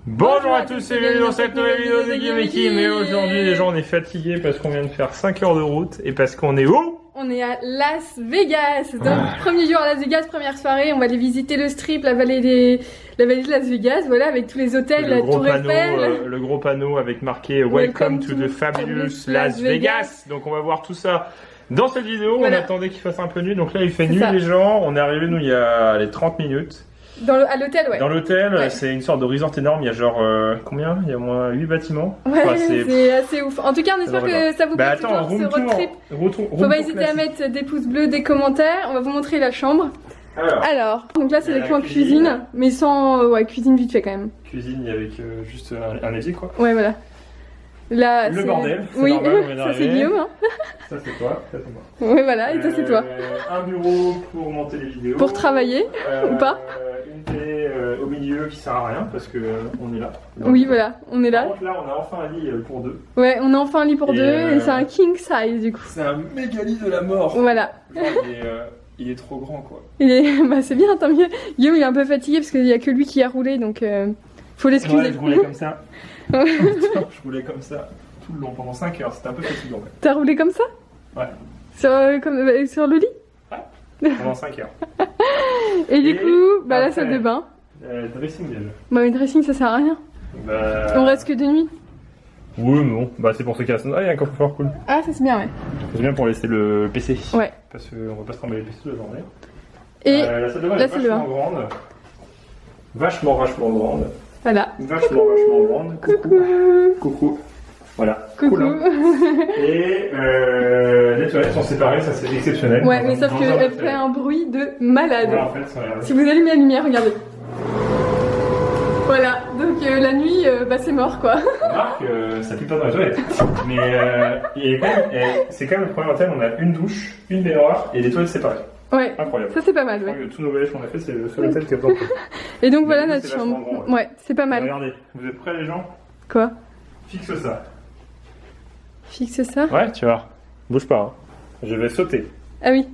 Bonjour à tous, c'est bienvenue dans cette nouvelle vidéo de Guillaume et Kim. Et aujourd'hui les gens on est fatigués parce qu'on vient de faire 5 heures de route et parce qu'on est où? On est à Las Vegas. Donc premier jour à Las Vegas, première soirée, on va aller visiter le strip, la vallée de Las Vegas, voilà, avec tous les hôtels, la tour Eiffel. Le gros panneau avec marqué Welcome to the fabulous Las Vegas. Donc on va voir tout ça dans cette vidéo. Voilà. On attendait qu'il fasse un peu nuit, donc là il fait nuit les gens. On est arrivé nous il y a les 30 minutes. À l'hôtel, ouais. Dans l'hôtel, ouais. C'est une sorte de resort énorme, il y a genre combien? Il y a au moins 8 bâtiments. Ouais, enfin, c'est assez ouf. En tout cas, on espère que ça vous plaît attends, toujours, ce road trip. Faut pas hésiter à mettre des pouces bleus, des commentaires. On va vous montrer la chambre. Alors donc là c'est le coin cuisine, mais sans cuisine vite fait quand même. Cuisine avec juste un évier quoi. Ouais, voilà. Là, le bordel, oui, normal, ça c'est Guillaume. Hein. Ça c'est toi, ça c'est moi. Ouais, voilà, et ça c'est toi. Un bureau pour monter les vidéos. Pour travailler, ou pas. Une télé au milieu qui sert à rien parce que on est là. Donc, oui, voilà, on est là. Par contre, là, on a enfin un lit pour deux. Ouais, on a enfin un lit pour deux et c'est un king size du coup. C'est un méga lit de la mort. Voilà. Il est trop grand quoi. Bah c'est bien, tant mieux. Guillaume il est un peu fatigué parce qu'il y a que lui qui a roulé donc faut l'excuser. Ouais, je roulais comme ça. Je roulais comme ça tout le long pendant 5 heures, c'était un peu fatigant. Ouais. T'as roulé comme ça? Ouais. Sur le lit? Ouais. Pendant 5 heures. Et du coup, bah après, la salle de bain. Dressing déjà. Bah le dressing ça sert à rien. Bah... On reste que de nuit. Oui mais bon, bah c'est pour ceux qui restent. Ah il y a un coffre-fort cool. Ah ça c'est bien ouais. C'est bien pour laisser le PC. Ouais. Parce qu'on va pas se trembler les PC toute la journée. Et la salle de bain est vachement grande. Vachement grande. Voilà. Vachement grande. Coucou. Voilà. Coucou. Cool, hein. Et les toilettes sont séparées, ça c'est exceptionnel. Ouais, mais sauf qu'elle fait un bruit de malade. Ouais, en fait, si vous allumez la lumière, regardez. Voilà, donc la nuit, bah c'est mort quoi. Remarque, ça pue pas dans les toilettes. Mais c'est quand même le premier hôtel, on a une douche, une baignoire et des toilettes séparées. Ouais, incroyable. Ça c'est pas mal, ouais. Tous nos voyages qu'on a fait, c'est le seul hôtel qui a besoin de. Et donc voilà notre chambre. Ouais, c'est pas mal. Regardez, vous êtes prêts les gens? Quoi? Fixe ça. Fixe ça? Ouais, tu vois. Bouge pas. Hein. Je vais sauter. Ah oui.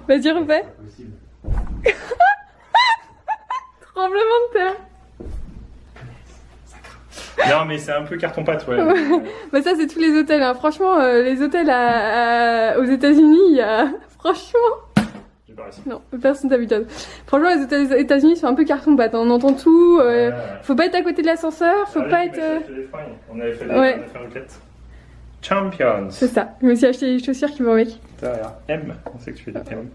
Vas-y, refais. C'est possible. Tremblement de terre. Non, mais c'est un peu carton-pâte, ouais. Bah, ça, c'est tous les hôtels. Hein. Franchement, les hôtels aux États-Unis, il y a. Franchement. J'ai pas réussi. Non, personne t'habite. Franchement, les hôtels aux États-Unis sont un peu carton-pâte. On entend tout. Faut pas être à côté de l'ascenseur. Faut pas être. On avait fait des requêtes. Champions. C'est ça. Je me suis acheté les chaussures qui vont avec. Derrière M. On sait que tu fais des M.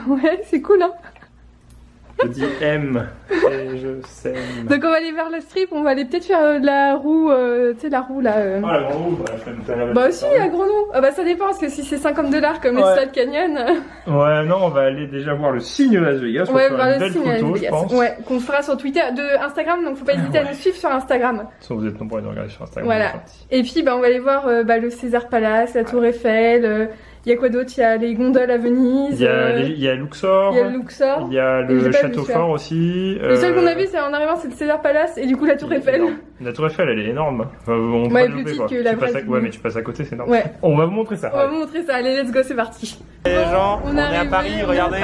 Ouais, c'est cool, hein. Je dis M et je sème. Donc on va aller vers le strip, on va aller peut-être faire de la roue, tu sais la roue là. Ah la grande roue, bah je fais tout à l'heure. Bah aussi la grande roue. Ah bah ça dépend parce que si c'est $50 comme les Slide Canyon. Ouais non on va aller déjà voir le signe Las Vegas. Ouais voir le une belle signe photo, Las Vegas. je pense. Ouais qu'on fera sur Twitter, de Instagram donc faut pas hésiter à nous suivre sur Instagram. Soit vous êtes nombreux à nous regarder sur Instagram. Voilà. Et puis bah on va aller voir le César Palace, la Tour Eiffel. Il y a quoi d'autre? Il y a les gondoles à Venise. Il y a Luxor. Il y a le Luxor. Il y a le château fort aussi. Le seul qu'on a vu, c'est en arrivant, c'est le César Palace et du coup la Tour Eiffel. La Tour Eiffel, elle est énorme. Enfin, on peut ouais, pas plus petite quoi. que la vraie. Ouais, mais tu passes à côté, c'est énorme. Ouais. On va vous montrer ça. On va vous montrer ça. Allez, let's go, c'est parti. Les gens, on est à arrivé, Paris, regardez.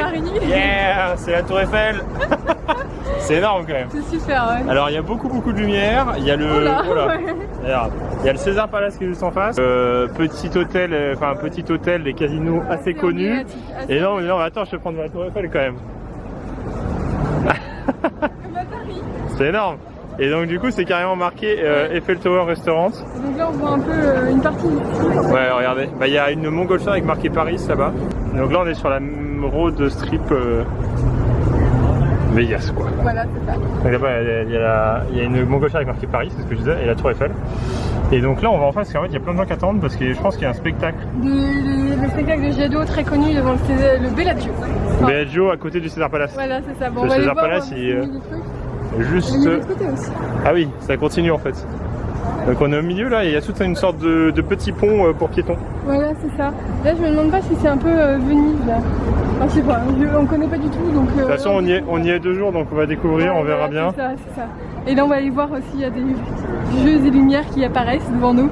Yeah, c'est la Tour Eiffel. C'est énorme quand même. C'est super, ouais. Alors il y a beaucoup de lumière. Il y a le. Ouais. Regarde. Il y a le César Palace qui est juste en face. Petit hôtel, des casinos assez connus. Et non, attends, je vais prendre la Tour Eiffel quand même. Comme à Paris. C'est énorme. Et donc du coup c'est carrément marqué Eiffel Tower Restaurant. Donc là on voit un peu une partie du strip. Ouais regardez, il y a une montgolfière avec marqué Paris là-bas. Donc là on est sur la road strip Vegas quoi. Voilà c'est ça. Donc là-bas il y a une montgolfière avec marqué Paris, c'est ce que je disais, et la Tour Eiffel. Et donc là on va en face, parce qu'en fait il y a plein de gens qui attendent parce que je pense qu'il y a un spectacle. Le spectacle de Giado très connu devant le Bellagio. Bellagio à côté du César Palace. Voilà c'est ça. Bon, le César Palace juste... Ah oui, ça continue en fait. Donc on est au milieu là et il y a toute une sorte de petit pont pour piétons. Voilà c'est ça. Là je me demande pas si c'est un peu Venise là. Ah, je sais pas, on connaît pas du tout donc... De toute façon on y est 2 jours donc on va découvrir, on verra bien. C'est ça. Et là on va aller voir aussi, il y a des jeux et lumières qui apparaissent devant nous.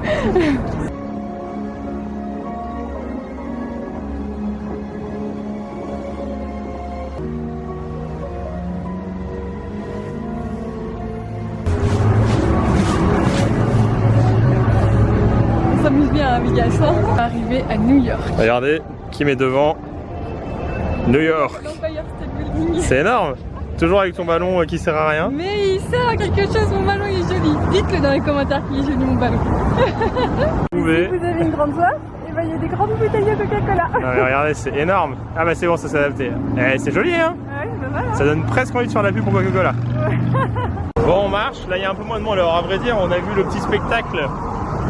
s'amuse bien à Vegas. Hein. Arrivé à New York. Regardez, Kim est devant. New York. L'Empire State Building. C'est énorme. Toujours avec ton ballon qui sert à rien. Mais il sert à quelque chose, mon ballon il est joli. Dites-le dans les commentaires qu'il est joli mon ballon. Vous pouvez. Si vous avez une grande soif, et ben il y a des grandes bouteilles de Coca-Cola. Non mais regardez, c'est énorme. Ah bah c'est bon, ça s'est adapté. Eh, c'est joli hein. Ouais, bah voilà. Ça donne presque envie de faire la pub pour Coca-Cola. Bon, on marche. Là, il y a un peu moins de monde. Alors, à vrai dire, on a vu le petit spectacle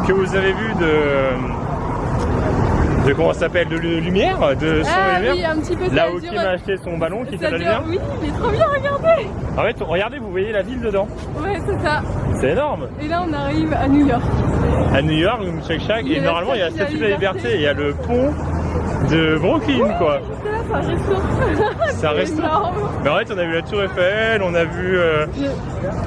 que vous avez vu de comment ça s'appelle, de lumière, de son Ah lumière. oui, un petit peu. Là où Kim a acheté son ballon qui fait la lumière. Oui, il est trop bien, regardez. En fait, regardez, vous voyez la ville dedans. Ouais, c'est ça. C'est énorme. Et là, on arrive à New York. À New York, et normalement, il y a la Statue de la Liberté. Il y a le pont de Brooklyn, quoi. Juste là, c'est un resto. C'est un resto. Énorme. Mais en fait, on a vu la Tour Eiffel, on a vu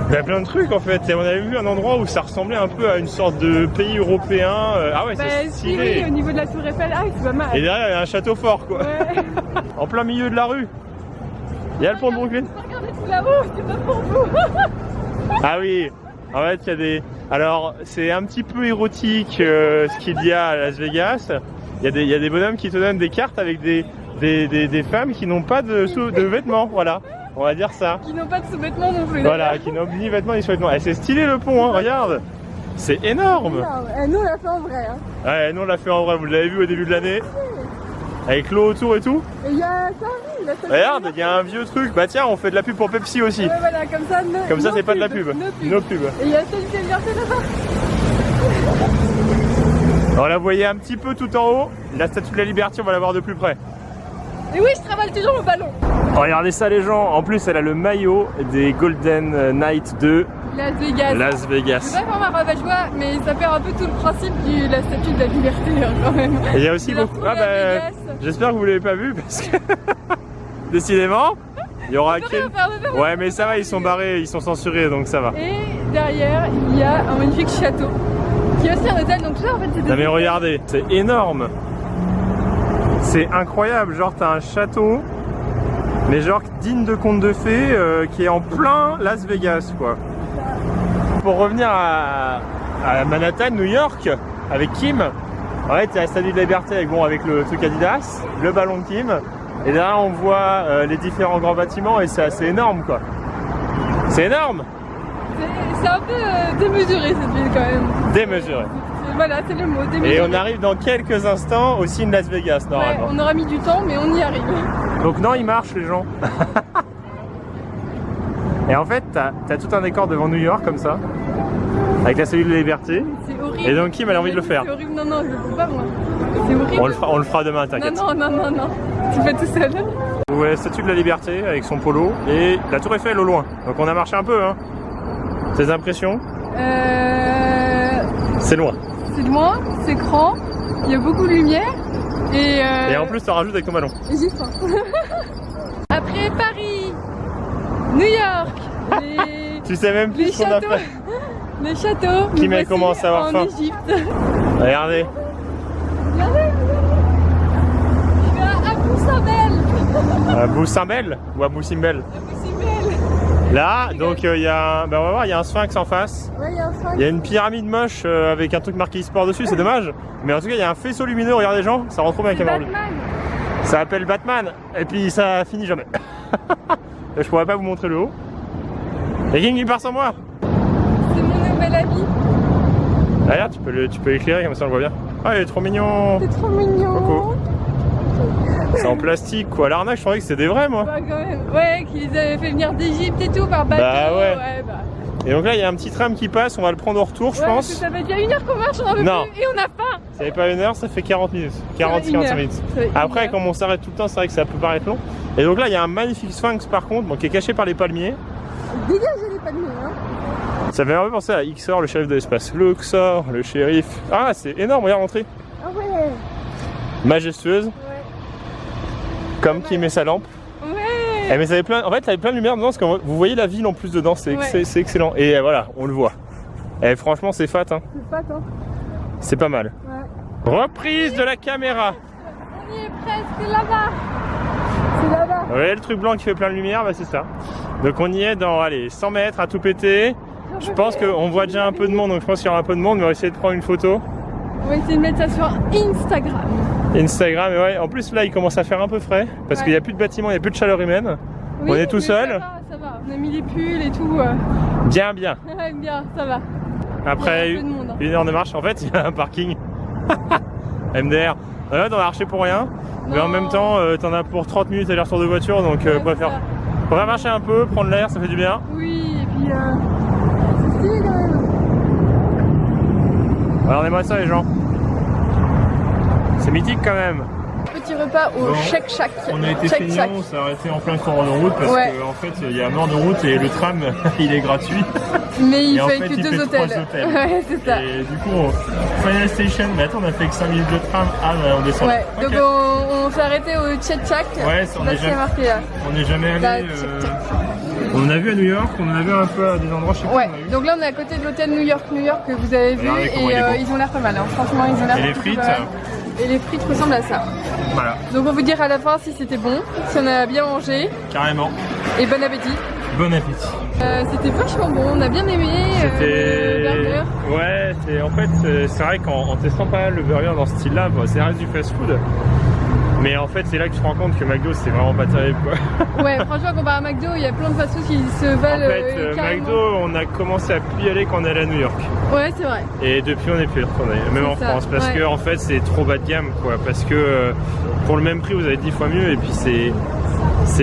il y a plein de trucs en fait. Et on avait vu un endroit où ça ressemblait un peu à une sorte de pays européen. Ah ouais, c'est stylé. Oui, au niveau de la Tour Eiffel, ah, c'est pas mal. Et derrière, il y a un château fort, quoi. Ouais. En plein milieu de la rue. Il y a le pont de Brooklyn. Regardez tout là-haut, c'est pas pour vous. Ah oui. En fait, il y a des. Alors, c'est un petit peu érotique ce qu'il y a à Las Vegas. Il y a des bonhommes qui te donnent des cartes avec des femmes qui n'ont pas de vêtements, voilà. On va dire ça. Qui n'ont pas de sous-vêtements non plus. Voilà, qui n'ont ni vêtements ni sous-vêtements. Et c'est stylé le pont, hein, regarde. C'est énorme. Nous, on l'a fait en vrai. Hein. Ouais, nous on l'a fait en vrai, vous l'avez vu au début de l'année. Avec l'eau autour et tout. Et il y a ça, regarde, il y a un vieux truc. Bah tiens, on fait de la pub pour Pepsi aussi. Ouais, voilà, comme ça, c'est pas de la pub. Nos pubs. Et il y a Statue de la Liberté là-bas. On la voyait un petit peu tout en haut. La Statue de la Liberté, on va la voir de plus près. Et oui, je travaille toujours au ballon. Oh, regardez ça les gens. En plus, elle a le maillot des Golden Knights de Las Vegas. C'est pas vraiment un rabat-joie, mais ça perd un peu tout le principe de la Statue de la Liberté hein, quand même. Et il y a aussi beaucoup. Ah bah, j'espère que vous l'avez pas vu parce que décidément, il y aura Ouais, mais ça va, ils sont barrés, ils sont censurés, donc ça va. Et derrière, il y a un magnifique château qui est aussi un hôtel. Donc là, en fait, c'est. Non mais regardez, c'est énorme. C'est incroyable. Genre, t'as un château, mais genre digne de conte de fées, qui est en plein Las Vegas, quoi. Pour revenir à Manhattan, New York, avec Kim, en fait, il y a la Statue de la Liberté avec le truc Adidas, le ballon de Kim, et derrière on voit les différents grands bâtiments et c'est assez énorme, quoi. C'est énorme. C'est un peu démesuré cette ville quand même. Démesuré. Voilà, c'est le mot, démesuré. Et on arrive dans quelques instants au signe Las Vegas, normalement. Ouais, on aura mis du temps, mais on y arrive. Donc non, ils marchent les gens. Et en fait, t'as tout un décor devant New York comme ça, avec la Statue de la Liberté. C'est horrible. Et donc Kim elle a envie de le faire. C'est horrible, non, je le fais pas moi. C'est horrible. On le fera demain, t'inquiète. Non. Tu fais tout seul. Vous voyez la Statue de la Liberté avec son polo et la Tour Eiffel au loin. Donc on a marché un peu, hein. Tes impressions? C'est loin. C'est loin, c'est grand, il y a beaucoup de lumière et en plus t'en rajoutes avec ton ballon. Et j'ai faim. Après Paris, New York, tu sais même plus ce qu'on a fait. Les châteaux. Qui m'a commencé à avoir faim. Égypte. Regardez. Je vais à Abou Simbel. Abou Simbel ou Abou Simbel? Là, donc il y a, on va voir, il y a un sphinx en face. Ouais, il y a un sphinx. Il y a une pyramide moche avec un truc marqué e-sport dessus, c'est dommage. Mais en tout cas, il y a un faisceau lumineux, regardez les gens, ça rend trop bien avec la caméra. Ça s'appelle Batman, et puis ça finit jamais. Je pourrais pas vous montrer le haut. Et King il part sans moi. C'est mon nouvel habit. Regarde, tu peux l'éclairer comme ça on le voit bien. Ah, il est trop mignon. C'est trop mignon. Coco. C'est en plastique quoi. L'arnaque, je croyais que c'était des vrais moi. Bah, quand même. Ouais, qu'ils avaient fait venir d'Égypte et tout par bateau. Bah ouais. Et donc là, il y a un petit tram qui passe, on va le prendre au retour, je pense. Ça fait déjà 1 heure qu'on marche, on en veut plus et on a faim. Ça fait pas 1 heure, ça fait 40 minutes. 40-45 minutes. Après, comme on s'arrête tout le temps, c'est vrai que ça peut paraître long. Et donc là, il y a un magnifique sphinx par contre, bon, qui est caché par les palmiers. Dégagez les palmiers, hein. Ça fait un peu penser à Ixor, le shérif de l'espace. Le Xor, le shérif. Ah, c'est énorme, regarde l'entrée. Ah ouais. Majestueuse. Ouais. Comme qui met sa lampe. Ouais. Mais ça avait plein, en fait, ça avait plein de lumière dedans, parce que vous voyez la ville en plus dedans, c'est excellent. Et voilà, on le voit. Et franchement, c'est fat. Hein. C'est fat, hein. C'est pas mal. Ouais. Reprise de la caméra. On y est presque là-bas. C'est là-bas. Vous voyez le truc blanc qui fait plein de lumière, bah c'est ça. Donc on y est dans, allez, 100 mètres à tout péter. Je pense qu'on voit déjà un peu de monde, donc je pense qu'il y aura un peu de monde, mais on va essayer de prendre une photo. On va essayer de mettre ça sur Instagram. Instagram, ouais. En plus, là, il commence à faire un peu frais parce qu'il n'y a plus de bâtiment, il n'y a plus de chaleur humaine. Oui, on est tout seul. Ça va. On a mis les pulls et tout. Bien. Bien, ça va. Après une heure de marche, en fait, il y a un parking. MDR. Là, t'en as marché pour rien. Non. Mais en même temps, t'en as pour 30 minutes aller-retour de voiture, donc préfère marcher un peu, prendre l'air, ça fait du bien. Oui, et puis c'est stylé quand même. Alors, on aimerait ça, les gens. C'est mythique quand même. Petit repas au Shake Shack. On a été feignants, on s'est arrêté en plein cours de route parce qu'en fait il y a mort de route et le tram il est gratuit. Mais il fait fait que 2 hôtels. Ouais, c'est ça. Et du coup, Final Station, mais attends, on a fait que 5 minutes de tram. Ah, bah, on descend. Ouais, okay. Donc on s'est arrêté au Shake Shack. Ouais, on n'est jamais allé. On en a vu à New York, on en a vu un peu à des endroits chez nous. Ouais, donc là on est à côté de l'hôtel New York que vous avez vu et ils ont l'air pas mal. Hein. Franchement, ils ont l'air. Et les frites Et les frites ressemblent à ça. Voilà. Donc on vous dira à la fin si c'était bon, si on a bien mangé. Carrément. Et bon appétit. Bon appétit. C'était vachement bon, on a bien aimé le burger. Ouais, en fait c'est vrai qu'en testant pas mal le burger dans ce style-là, c'est reste du fast-food. Mais en fait c'est là que tu te rends compte que McDo c'est vraiment pas terrible quoi. Ouais, franchement comparé à McDo, il y a plein de fast-food qui se valent. En fait McDo on a commencé à plus y aller quand on est allé à New York. Ouais c'est vrai. Et depuis on n'est plus retourné, même en France, parce que en fait c'est trop bas de gamme quoi. Parce que pour le même prix vous avez 10 fois mieux et puis c'est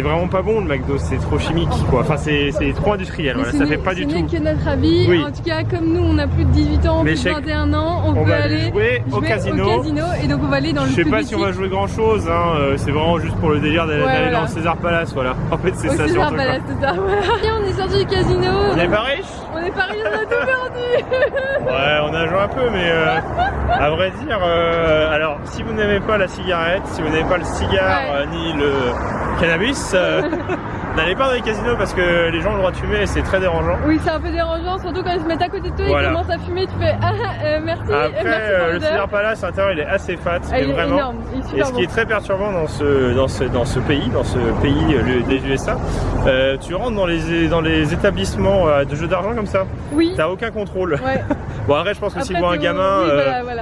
vraiment pas bon le McDo, c'est trop chimique quoi. Enfin c'est trop industriel, voilà, ça fait pas du tout. Ce n'est que notre avis, oui. En tout cas comme nous on a plus de 18 ans, plus de 21 ans, on peut aller jouer au casino et donc on va aller dans le Je sais pas si on va jouer grand chose, hein. C'est vraiment juste pour le délire d'aller dans le César Palace, voilà. En fait c'est ça surtout. Palace, c'est ça, voilà. Et on est sorti du casino. On est pas riche. On est pas riche, on a tout perdu. Ouais, on a joué un peu, mais à vrai dire, alors si vous n'aimez pas la cigarette, si vous n'aimez pas le cigare ni le cannabis, n'allez pas dans les casinos parce que les gens ont le droit de fumer et c'est très dérangeant. Oui, c'est un peu dérangeant, surtout quand ils se mettent à côté de toi et ils commencent à fumer, tu fais merci. Après, merci le César Palace à l'intérieur il est assez fat, mais il vraiment. Est énorme, il est super et ce qui est très perturbant dans ce pays des USA, tu rentres dans les établissements de jeux d'argent comme ça. Oui. T'as aucun contrôle. Ouais. Bon après je pense que s'ils voient un gamin,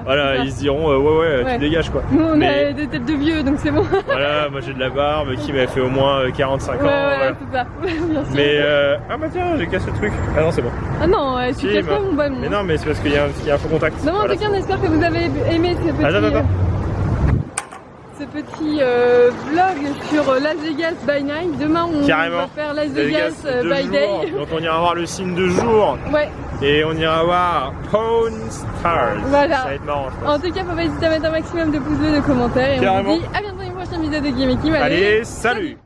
voilà, ils se diront tu dégages quoi. Nous on a des têtes de vieux donc c'est bon. Voilà, moi j'ai de la barbe qui m'a fait au moins 45 ans. Ouais, c'est ça. Bien sûr. Mais ah bah tiens, j'ai cassé le truc. Ah non, c'est bon. Ah non, tu casses pas mon ballon. Mais non, mais c'est parce qu'il y a un faux contact. Non, en tout cas, on espère que vous avez aimé ce petit vlog sur Las Vegas by night. Demain, on va faire Las Vegas by day. Donc on ira voir le signe de jour. Ouais. Et on ira voir Pawn Stars. Voilà. Ça va être marrant, je pense. En tout cas, faut pas hésiter à mettre un maximum de pouces bleus, de commentaires. Et on vous dit à bientôt dans une prochaine vidéo de Game et Kim. Allez, salut!